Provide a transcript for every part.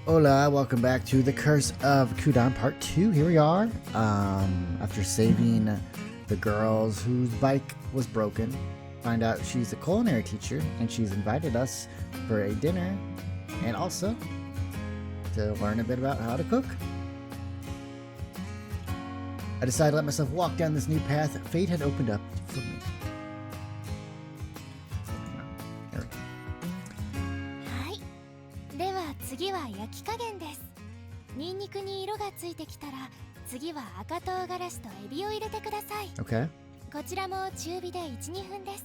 Hola, welcome back to The Curse of Kudan Part 2. Here we are, after saving the girls whose bike was broken. Find out she's a culinary teacher, and she's invited us for a dinner, and also to learn a bit about how to cook. I decided to let myself walk down this new path fate had opened up for me. There we go. では次は焼き加減です。ニンニクに色がついてきたら、次は赤唐辛子とエビを入れてください。Okay. こちらも中火で 1,2 分です。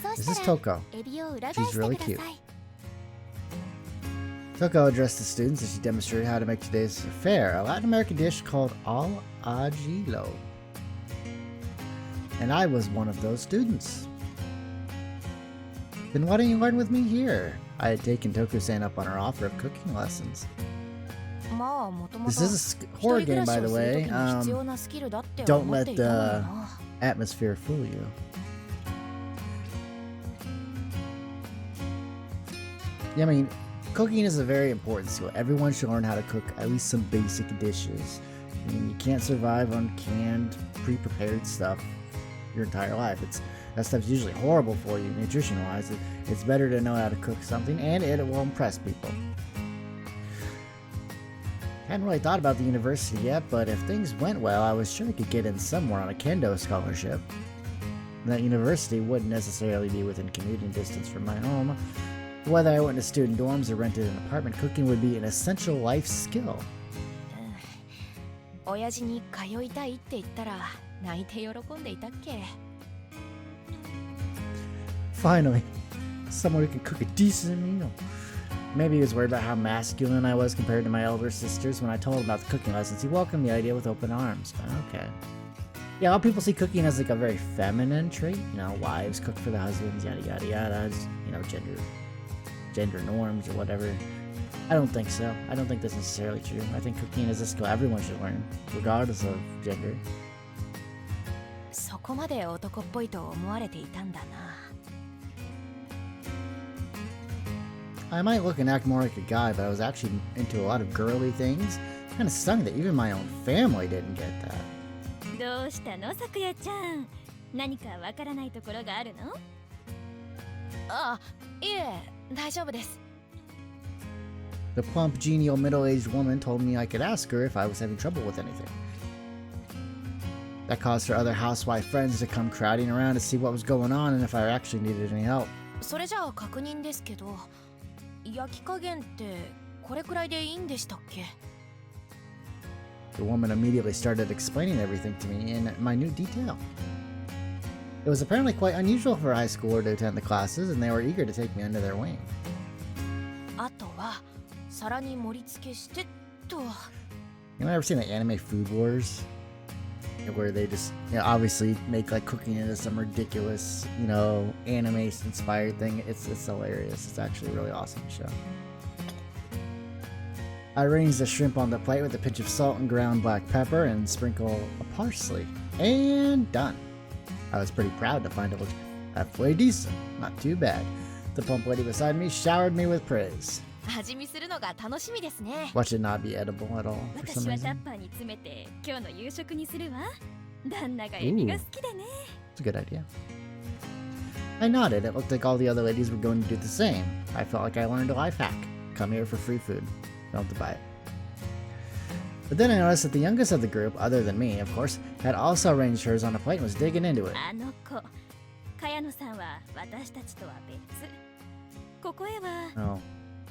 そう This is したら Touko. エビを裏返してください。Touko addressed the students as she demonstrated how to make today's fare, a Latin American dish called al ajillo. And I was one of those students. Then why don't you learn with me here? I had taken Touko-san up on her offer of cooking lessons. This is a horror game, by the way. Don't let the atmosphere fool you. Yeah, I mean, cooking is a very important skill. Everyone should learn how to cook at least some basic dishes. I mean, you can't survive on canned, pre-prepared stuff your entire life. That stuff's usually horrible for you, nutrition-wise. It's better to know how to cook something, and it will impress people. Hadn't really thought about the university yet, but if things went well, I was sure I could get in somewhere on a kendo scholarship. That university wouldn't necessarily be within commuting distance from my home. Whether I went to student dorms or rented an apartment, cooking would be an essential life skill. 親父に通いたいって言ったら泣いて喜んでいたっけ Finally, someone who can cook a decent meal. Maybe he was worried about how masculine I was compared to my elder sisters. When I told him about the cooking lessons, he welcomed the idea with open arms. Okay. Yeah, a lot of people see cooking as like a very feminine trait. You know, wives cook for the husbands, yada yada yada. You know, gender norms or whatever. I don't think so. I don't think that's necessarily true. I think cooking is a skill everyone should learn, regardless of gender. そこまで男っぽいと思われていたんだな I might look and act more like a guy, but I was actually into a lot of girly things. Kind of stung that even my own family didn't get that. どうしたの、さくやちゃん。何かわからないところがあるの？あ、いえ、大丈夫です The plump, genial, middle-aged woman told me I could ask her if I was having trouble with anything. That caused her other housewife friends to come crowding around to see what was going on and if I actually needed any help. それじゃあ確認ですけど焼き加減ってこれくらいでいいんでしたっけ The woman immediately started explaining everything to me in minute detail. It was apparently quite unusual for a high schooler to attend the classes, and they were eager to take me under their wing. あとは皿に盛り付けしてと You know, ever seen the anime Food Wars? Where they just, you know, obviously make like cooking into some ridiculous, you know, anime-inspired thing. It's hilarious. It's actually a really awesome show. I arranged the shrimp on the plate with a pinch of salt and ground black pepper and sprinkle of parsley. And done. I was pretty proud to find it looked halfway decent. Not too bad. The plump lady beside me showered me with praise. 味見するのが楽しみですね Watch it not be edible at all for some 私はタ reason. ッパーに詰めて今日の夕食にするわ。旦那がエビが好きでね。It's a good idea. I nodded. It looked like all the other ladies were going to do the same. I felt like I learned a life hack. Come here for free food. Don't have to buy it. But then I noticed that the youngest of the group, other than me, of course, had also arranged hers on a plate and was digging into it. あの子、茅野さんは私たちとは別。ここへは Oh.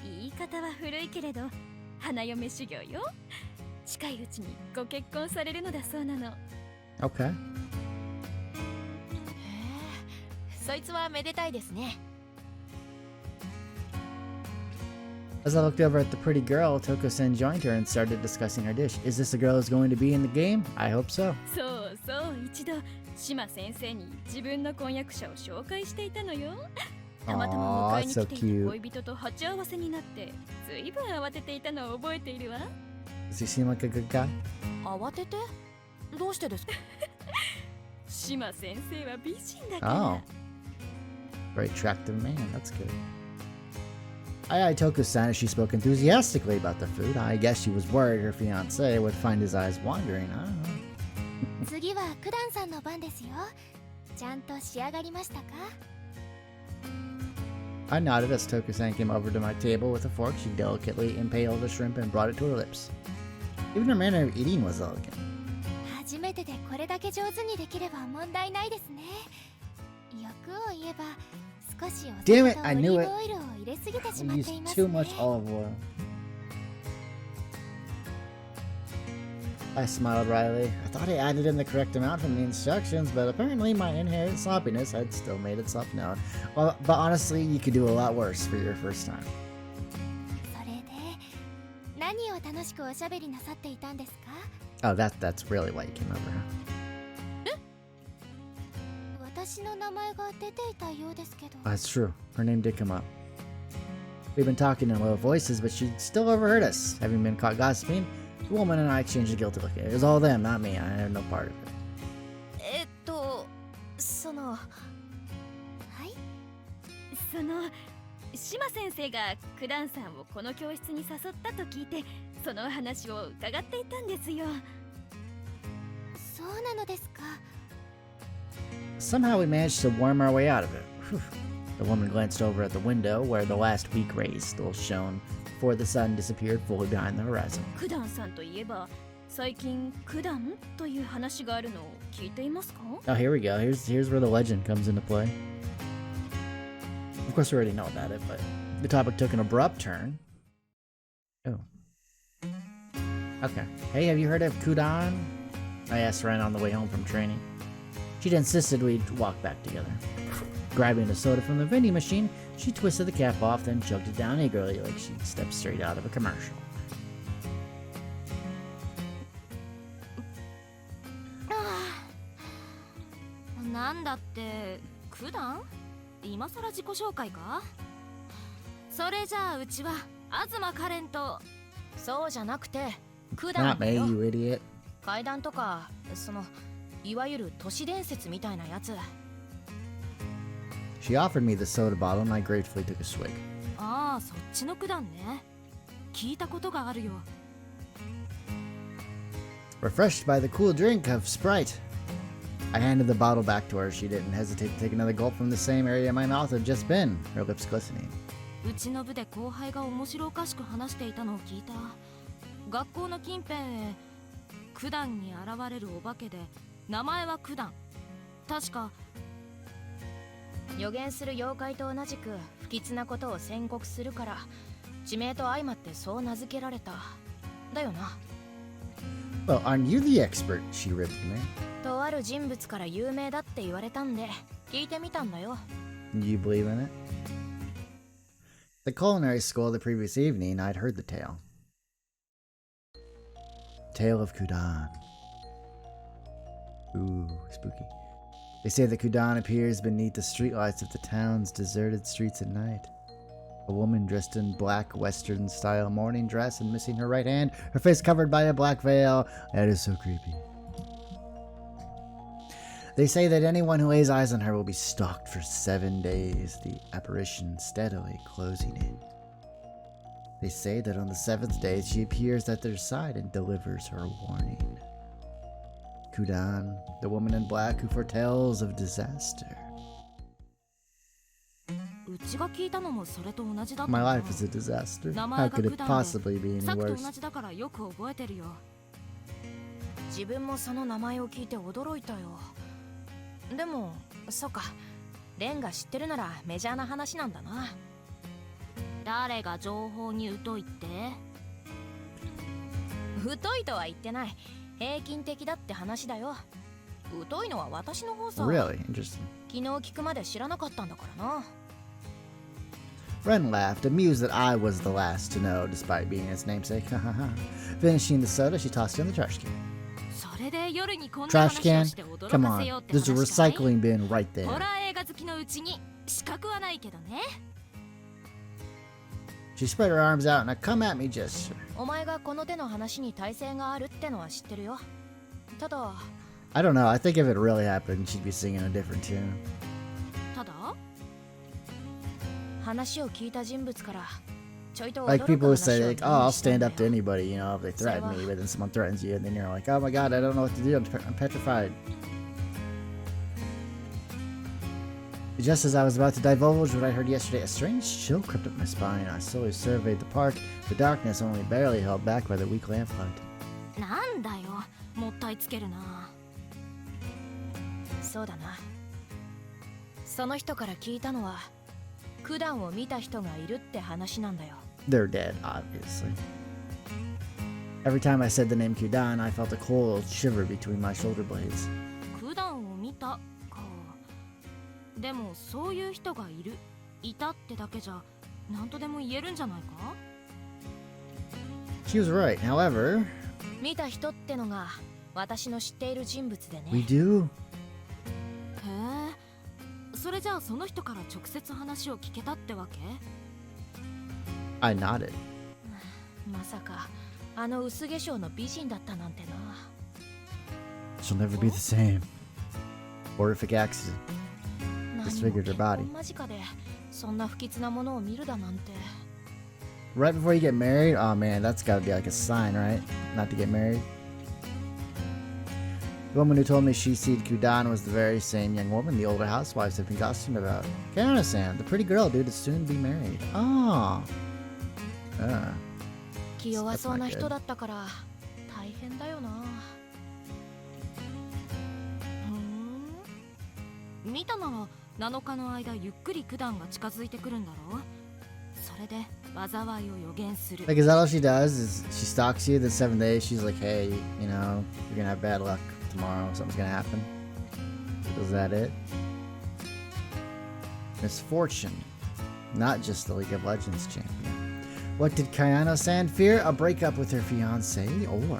言い方は古いけれど花嫁修行よ。近いうちにご結婚されるのだそうなの。 Okay. へえそいつはめでたいですね As I looked over at the pretty girl, Touko-san joined her and started discussing her dish. Is this the girl who's going to be in the game? I hope so. そうそう、一度島先生に自分の婚約者を紹介していたのよ。たまたま迎えに来ていた恋人と鉢合わせになってずいぶん慌てていたのを覚えているわ。 Does he seem like a good guy? 慌ててどうしてですか島先生は美人だから。 Oh. Very attractive man. That's good. I eyed Toku-san as she spoke enthusiastically about the food. I guess she was worried her fiancé would find his eyes wandering. I don't know. 次はクダンさんの番ですよ。ちゃんと仕上がりましたか? I nodded as Toku-san came over to my table with a fork. She delicately impaled a shrimp and brought it to her lips. Even her manner of eating was elegant. 初めてでこれだけ上手にできれば問題ないですね。欲を言えば少しお酒 Damn it, とオ I リ knew ー it. ブオイルを入れすぎてし I まって used います too ね。 much olive oil. I smiled wryly. I thought I added in the correct amount from the instructions, but apparently my inherent sloppiness had still made itself known. Well, but honestly, you could do a lot worse for your first time. それで何を楽しくおしゃべりなさっていたんですか? Oh, that's really why you came over, huh? 私の名前が出ていたようですけど。 That's true. Her name did come up. We've been talking in low voices, but she still overheard us. Having been caught gossiping, the woman and I exchanged a guilty look. It was all them, not me. I had no part of it. その、はい?その、島先生がクダンさんをこの教室に誘ったと聞いて、その話を伺っていたんですよ。そうなのですか。 Somehow we managed to worm our way out of it. Whew. The woman glanced over at the window where the last weak rays still shone before the sun disappeared fully behind the horizon. クダンさんといえば、最近クダンという話があるのを聞いていますか? Oh, here we go. Here's where the legend comes into play. Of course, we already know about it, but the topic took an abrupt turn. Oh. Okay. Hey, have you heard of Kudan? I asked Ren on the way home from training. She'd insisted we'd walk back together. Grabbing a soda from the vending machine, she twisted the cap off, then chugged it down eagerly like she'd stepped straight out of a commercial. なんだってクダン？今さら自己紹介か？それじゃあうちは東カレンとそうじゃなくてクダン Not だ me, よ。 you idiot. 階段とかそのいわゆる都市伝説みたいなやつ。 She offered me the soda bottle and I gratefully took a swig. ああ、そっちのクダンね。聞いたことがあるよ。 Refreshed by the cool drink of Sprite, I handed the bottle back to her. She didn't hesitate to take another gulp from the same area my mouth had just been, her lips glistening. うちの部で後輩が面白おかしく話していたのを聞いた。学校の近辺へクダンに現れるお化けで名前はクダン。確か予言する妖怪と同じく不吉なことを宣告するから地名と相まってそう名付けられた。だよな。 Well, aren't you the expert? She ribbed me. とある人物から有名だって言われたんで聞いてみたんだよ。 You believe in it? At the culinary school the previous evening, I'd heard the tale. Tale of Kudan. Ooh, spooky. They say that Kudan appears beneath the streetlights of the town's deserted streets at night. A woman dressed in black Western-style mourning dress and missing her right hand, her face covered by a black veil. That is so creepy. They say that anyone who lays eyes on her will be stalked for 7 days, the apparition steadily closing in. They say that on the 7th day she appears at their side and delivers her warning. Kudan, the woman in black who foretells of disaster. うちが聞いたのもそれと同じだった。 My life is a disaster. How could it possibly be any さっきと worse? 同じだからよく覚えてるよ。自分もその名前を聞いて驚いたよ。でも、そうか。レンが知ってるならメジャーな話なんだな。誰が情報に疎いって？疎いとは言ってない。平均的だって話だよ。疎いのは私の方さ。 Really interesting. 昨日聞くまで知らなかったんだからな。Ren laughed, amused that I was the last to know, despite being its namesake. Finishing the soda, she tossed it in the trash can. それで夜にこんな Trash 話を can? して驚 Come かせ on, ようって there's a 話かい？ recycling bin right ホ there. ラー映画好きのうちに資格はないけどね。 She spread her arms out in a come at me gesture. お前がこの手の話に耐性があるってのは知ってるよ。ただ、 I don't know, I think if it really happened, she'd be singing a different tune. ただ話を聞いた人物から Like people who say, like, oh, I'll stand up to anybody, you know, if they threaten me, but then someone threatens you, and then you're like, oh my god, I don't know what to do, I'm petrified. Just as I was about to divulge what I heard yesterday, a strange chill crept up my spine. I slowly surveyed the park, the darkness only barely held back by the weak lamplight. なんだよ、もったいつけるな。そうだな。その人から聞いたのは、九段を見た人がいるって話なんだよ。They're dead, obviously. Every time I said the name Kudan, I felt a cold shiver between my shoulder blades. 九段を見たか。でもそういう人がいる、いたってだけじゃ何とでも言えるんじゃないか？ She was right, however... 見た人ってのが私の知っている人物でね。We do? へえ、それじゃあその人から直接話を聞けたってわけ？ I nodded. まさかあの薄化粧の美人だったなんてな。 She'll never be the same. Horrific accident. 何も間近でそんな不吉なものを見るだなんて。 Right before you get married? Oh man, that's gotta be like a sign, right? Not to get married. The woman who told me she seed Kudan was the very same young woman the older housewives have been gossiping about. Kana-san, the pretty girl due to soon be married. Oh. 気弱そうな人だったから大変だよな。見たなら7日の間ゆっくり九段が近づいてくるんだろう。それで災いを予言する。 Like, is that all she does? Is she stalks you? The 7 days she's like, hey, you know, you're gonna have bad luck tomorrow. Something's gonna happen. Is that it? Misfortune. Not just the League of Legends champion. What did Kayano-san fear? A breakup with her fiancé? Or...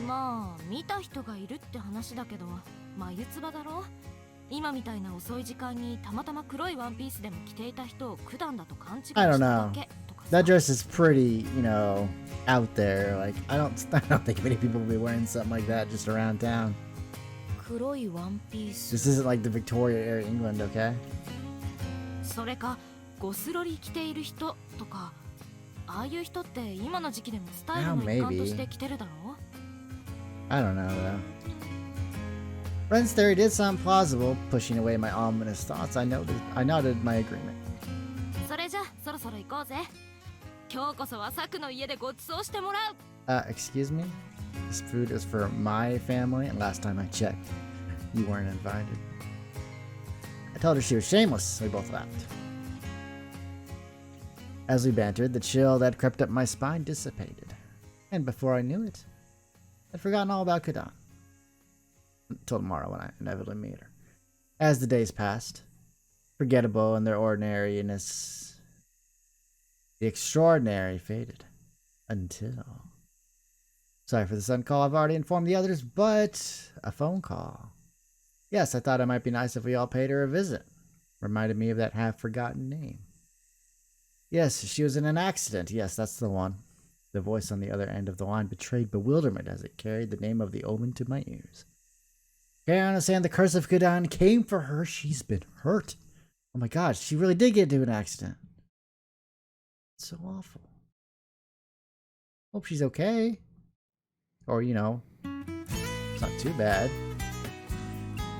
まあ見た人がいるって話だけど眉唾だろ。今みたいな遅い時間にたまたま黒いワンピースでも着ていた人を九段だと勘違いしただけとかさ。 That dress is pretty, you know, out there. Like, I don't think many people will be wearing something like that just around town. 黒いワンピース。 This isn't like the Victoria era England, okay? それかゴスロリ着ている人とか、ああいう人って今の時期でもスタイルの一環として着てるだろう。 I don't know though. Ren's theory did sound plausible. Pushing away my ominous thoughts, I nodded my agreement. それじゃそろそろ行こうぜ。今日こそはサクの家でご馳走してもらう。Excuse me? This food is for my family, and last time I checked, you weren't invited. I told her she was shameless. We both laughed. As we bantered, the chill that crept up my spine dissipated. And before I knew it, I'd forgotten all about Kudan. Until tomorrow when I inevitably meet her. As the days passed, forgettable in their ordinariness, the extraordinary faded. Until... Sorry for the sudden call, I've already informed the others, but a phone call. Yes, I thought it might be nice if we all paid her a visit. Reminded me of that half-forgotten name. Yes, she was in an accident. Yes, that's the one. The voice on the other end of the line betrayed bewilderment as it carried the name of the omen to my ears. Okay, I understand the curse of Kudan came for her. She's been hurt. Oh my gosh, she really did get into an accident. It's so awful. Hope she's okay. Or, you know, it's not too bad.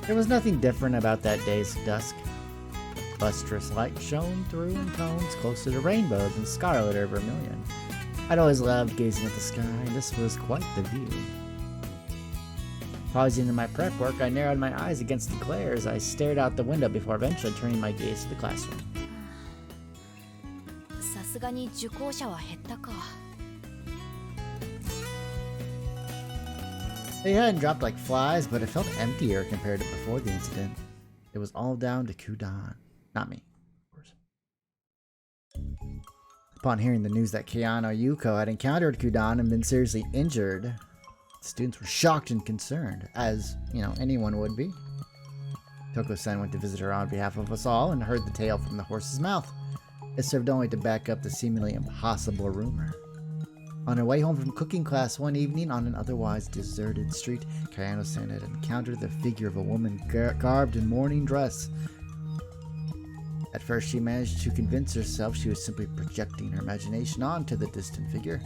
There was nothing different about that day's dusk. Lustrous light shone through in tones closer to rainbows and scarlet or vermilion. I'd always loved gazing at the sky, and this was quite the view. Pausing in my prep work, I narrowed my eyes against the glare as I stared out the window before eventually turning my gaze to the classroom. さすがに受講者は減ったか。 They hadn't dropped like flies, but it felt emptier compared to before the incident. It was all down to Kudan. Not me, of course. Upon hearing the news that Kayano Yuko had encountered Kudan and been seriously injured, the students were shocked and concerned, as, you know, anyone would be. Toko-san went to visit her on behalf of us all and heard the tale from the horse's mouth. It served only to back up the seemingly impossible rumor. On her way home from cooking class one evening on an otherwise deserted street, Kayano-san had encountered the figure of a woman garbed in mourning dress. At first, she managed to convince herself she was simply projecting her imagination onto the distant figure.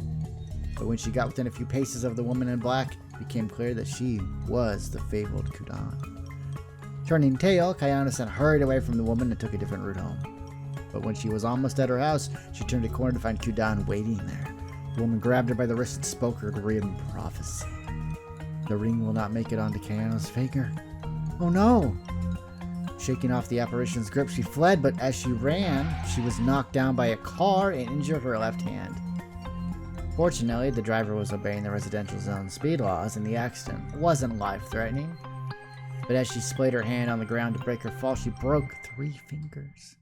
But when she got within a few paces of the woman in black, it became clear that she was the fabled Kudan. Turning tail, Kayano-san hurried away from the woman and took a different route home. But when she was almost at her house, she turned a corner to find Kudan waiting there. The woman grabbed her by the wrist and spoke her grim prophecy. The ring will not make it onto Kayano's finger. Oh no! Shaking off the apparition's grip, she fled, but as she ran, she was knocked down by a car and injured her left hand. Fortunately, the driver was obeying the residential zone speed laws and the accident wasn't life-threatening. But as she splayed her hand on the ground to break her fall, she broke 3 fingers.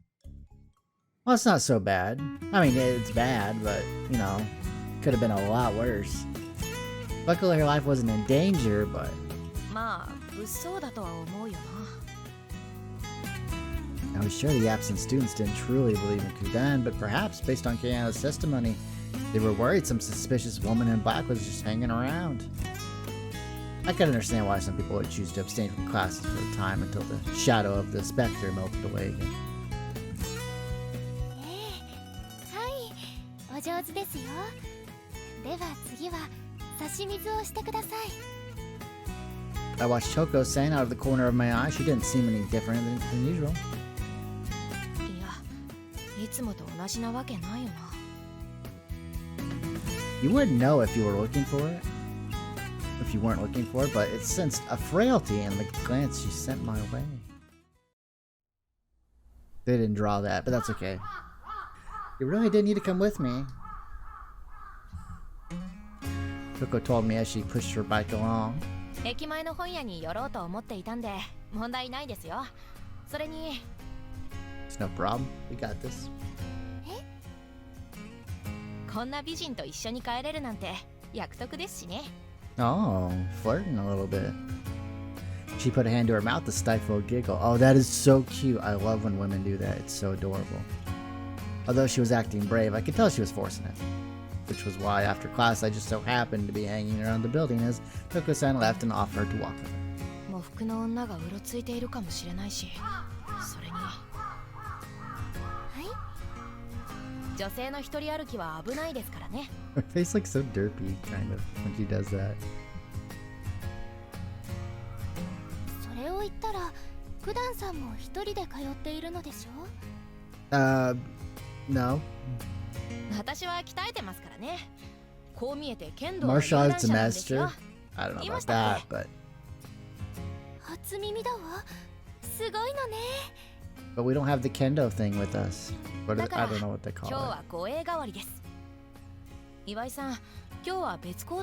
Well, it's not so bad. I mean, it's bad, but, you know, could have been a lot worse. Luckily, her life wasn't in danger, but... I was sure the absent students didn't truly believe in Kudan, but perhaps, based on Kayano's testimony, they were worried some suspicious woman in black was just hanging around. I can understand why some people would choose to abstain from classes for a time until the shadow of the specter melted away again. I watched Touko-san out of the corner of my eye. She didn't seem any different than usual. You wouldn't know if you were looking for it. If you weren't looking for it, but it sensed a frailty in the glance she sent my way. They didn't draw that, but that's okay. You really didn't need to come with me. Touko told me as she pushed her bike along. It's no problem. We got this. Oh, flirting a little bit. She put a hand to her mouth to stifle a giggle. Oh, that is so cute. I love when women do that. It's so adorable. Although she was acting brave, I could tell she was forcing it. Which was why after class I just so happened to be hanging around the building as Touko-san left and offered to walk with her. Her face looks so derpy, kind of, when she does that. No. Martial arts master? I don't know about that, but... But we don't have the kendo thing with us. But I don't know what they call it.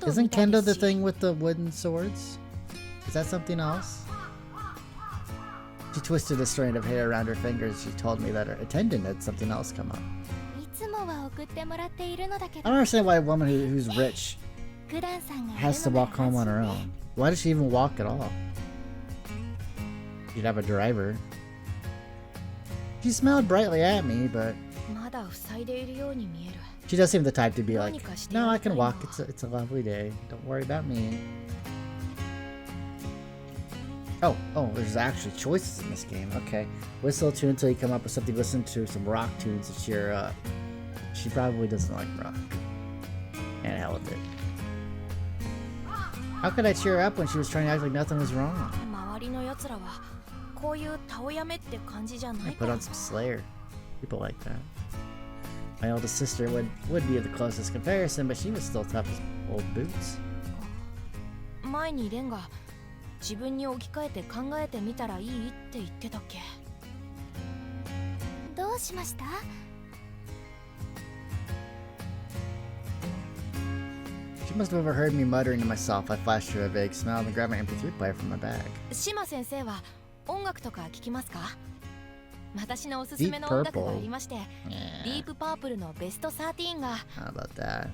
Isn't kendo the thing with the wooden swords? Is that something else? She twisted a strand of hair around her fingers. She told me that her attendant had something else come up. I don't understand why a woman who's rich has to walk home on her own. Why does she even walk at all? She'd have a driver. She smiled brightly at me, but she does seem the type to be like, no, I can walk, it's a lovely day, don't worry about me. Oh, there's actually choices in this game, okay. Whistle a tune until you come up with something, listen to some rock tunes to cheer her up. She probably doesn't like rock. And hell with it. How could I cheer her up when she was trying to act like nothing was wrong? I put on some Slayer. People like that. My oldest sister would be the closest comparison, but she was still tough as old boots. She must have overheard me muttering to myself. I flashed her a vague smile and grabbed my MP3 player from my bag. Deep Purple. Yeah. How about that?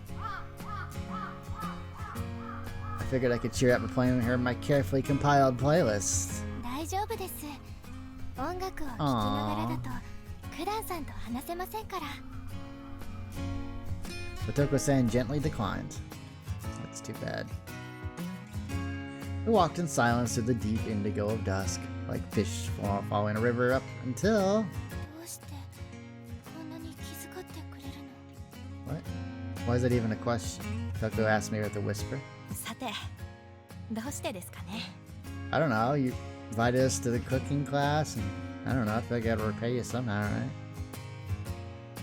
I figured I could cheer up by playing her my carefully compiled playlist. But Touko-san gently declined. That's too bad. We walked in silence through the deep indigo of dusk, like fish following a river up until... Why is that even a question? Touko asked me with a whisper. さて、どうしてですかね? I don't know, you invited us to the cooking class, and I don't know, I feel like I gotta repay you somehow, right?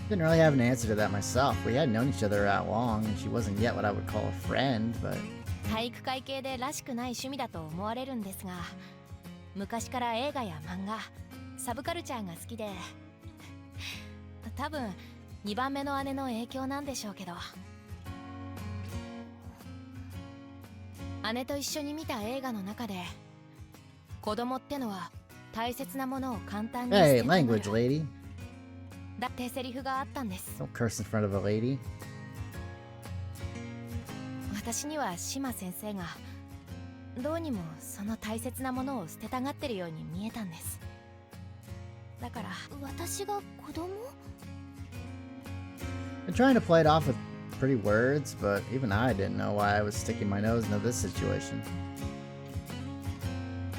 Didn't really have an answer to that myself. We hadn't known each other that long, and she wasn't yet what I would call a friend, but... 体育会系でらしくない趣味だと思われるんですが、昔から映画や漫画、サブカルチャーが好きで、多分2番目の姉の影響なんでしょうけど、姉と一緒に見た映画の中で、子供ってのは大切なものを簡単に捨 Hey, てないのよ language, lady. だってセリフがあったんです。 Don't curse in front of a lady. 私には島先生がどうにもその大切なものを捨てたがってるように見えたんです。だから私が子供? I'm trying to play it off with pretty words, but even I didn't know why I was sticking my nose into this situation.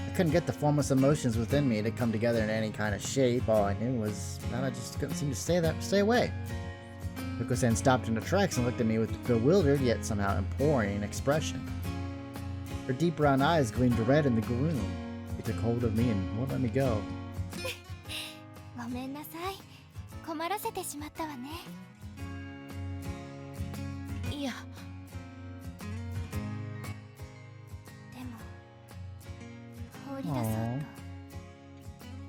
I couldn't get the formless emotions within me to come together in any kind of shape. All I knew was that I just couldn't seem to stay away. Touko-san stopped in her tracks and looked at me with bewildered yet somehow imploring expression. Her deep brown eyes gleamed red in the gloom. She took hold of me and won't let me go. ごめんなさい。困らせてしまったわね。いや。でも放り出そう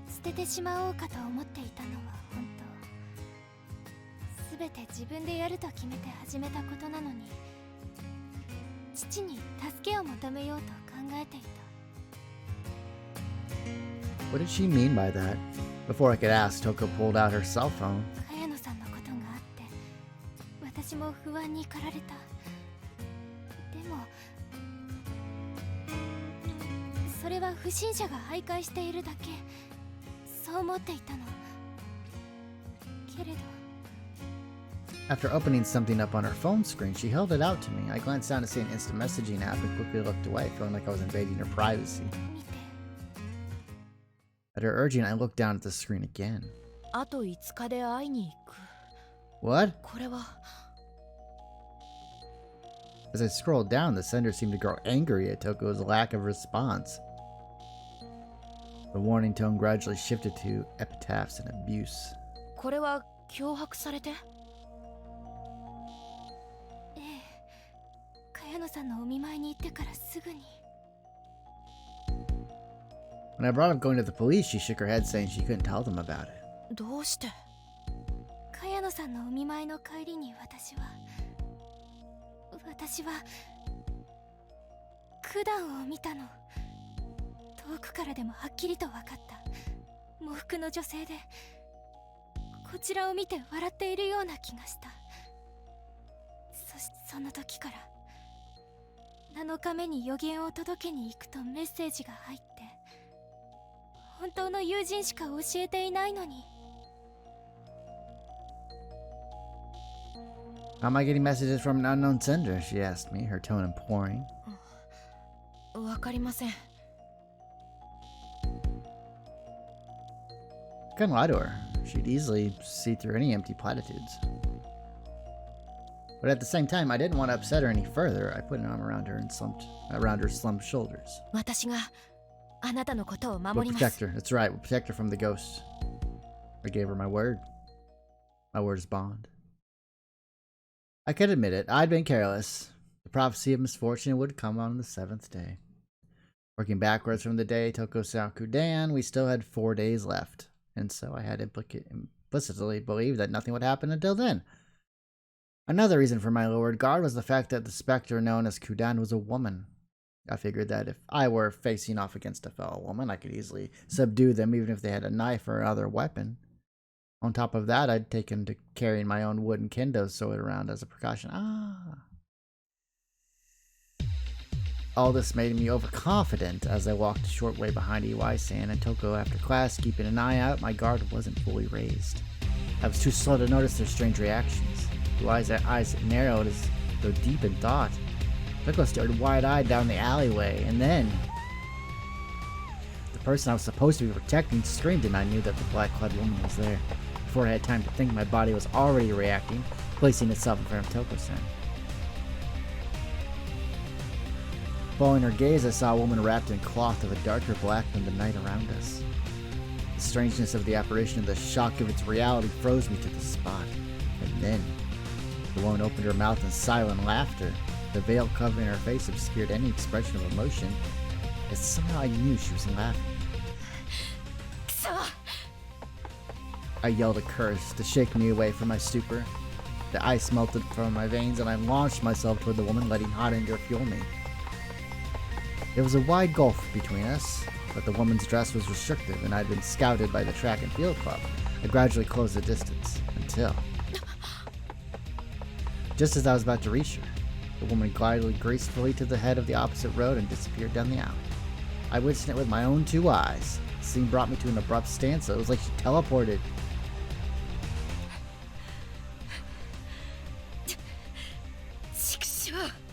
と捨ててしまおうかと思っていたのは本当。すべて自分でやると決めて始めたことなのに、父に助けを求めようと考えていた。 What did she mean by that? Before I could ask, Touko pulled out her cell phone. 茅野さんのことがあって私も不安に駆られた。でもそれは不審者が徘徊しているだけ、そう思っていたの。けれど After opening something up on her phone screen, she held it out to me. I glanced down to see an instant messaging app and quickly looked away, feeling like I was invading her privacy. 見て。 At her urging, I looked down at the screen again. あと5日で会いに行く。 What? これは As I scrolled down, the sender seemed to grow angry at Touko's lack of response. The warning tone gradually shifted to epitaphs and abuse. これは脅迫されて？ええ。茅野さんのお見舞いに行ってからすぐに。 When I brought up going to the police, she shook her head, saying she couldn't tell them about it. どうして？茅野さんのお見舞いの帰りに私は九段を見たの。遠くからでもはっきりと分かった喪服の女性で、こちらを見て笑っているような気がした。そしてその時から7日目に予言を届けに行くとメッセージが入って、本当の友人しか教えていないのに。 How am I getting messages from an unknown sender? She asked me, her tone imploring. わかりません。 I couldn't lie to her. She'd easily see through any empty platitudes. But at the same time, I didn't want to upset her any further. I put an arm around her and around her slumped shoulders. 私があなたのことを We'll 守りま protect す。 her. That's right. We'll protect her from the ghost. I gave her my word. My word is bond. I could admit it. I'd been careless. The prophecy of misfortune would come on the 7th day. Working backwards from the day Touko saw Kudan, we still had 4 days left. And so I had implicitly believed that nothing would happen until then. Another reason for my lowered guard was the fact that the specter known as Kudan was a woman. I figured that if I were facing off against a fellow woman, I could easily subdue them even if they had a knife or another weapon. On top of that, I'd taken to carrying my own wooden kendo sword around as a precaution. All this made me overconfident as I walked a short way behind Iwai-san and Touko after class, keeping an eye out. My guard wasn't fully raised. I was too slow to notice their strange reactions. Iwai's eyes narrowed as though deep in thought. Touko stared wide-eyed down the alleyway, and then the person I was supposed to be protecting screamed, and I knew that the black-clad woman was there. Before I had time to think, my body was already reacting. placing itself in front of Toko-san. Following her gaze, I saw a woman wrapped in cloth of a darker black than the night around us. The strangeness of the apparition and the shock of its reality froze me to the spot. And then, the woman opened her mouth in silent laughter. The veil covering her face obscured any expression of emotion, yet somehow I knew she was laughing. I yelled a curse to shake me away from my stupor. The ice melted from my veins and I launched myself toward the woman, letting hot anger fuel me. There was a wide gulf between us, but the woman's dress was restrictive and I'd been scouted by the track and field club. I gradually closed the distance, until... Just as I was about to reach her, the woman glided gracefully to the head of the opposite road and disappeared down the alley. I witnessed it with my own 2 eyes. The scene brought me to an abrupt standstill. It was like she teleported.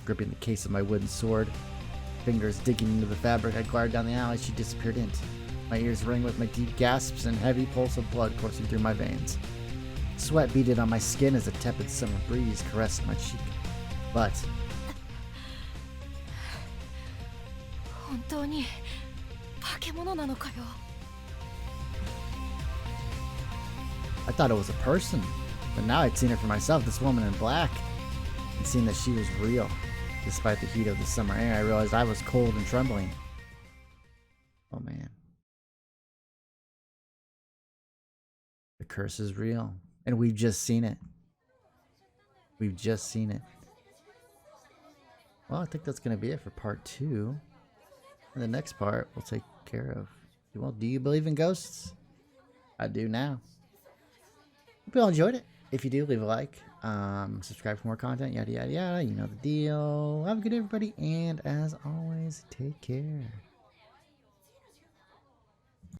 Gripping the case of my wooden sword, fingers digging into the fabric, I glared down the alley she disappeared into. My ears rang with my deep gasps and heavy pulse of blood coursing through my veins. Sweat beaded on my skin as a tepid summer breeze caressed my cheek. But... I thought it was a person, but now I'd seen her for myself, this woman in black, and seen that she was real. Despite the heat of the summer air, I realized I was cold and trembling. Oh man. The curse is real. And we've just seen it. We've just seen it. Well, I think that's going to be it for part 2. And the next part we'll take care of. Well, do you believe in ghosts? I do now. Hope you all enjoyed it. If you do, leave a like. Subscribe for more content, yada yada yada. You know the deal. Have a good day, everybody, and as always, take care.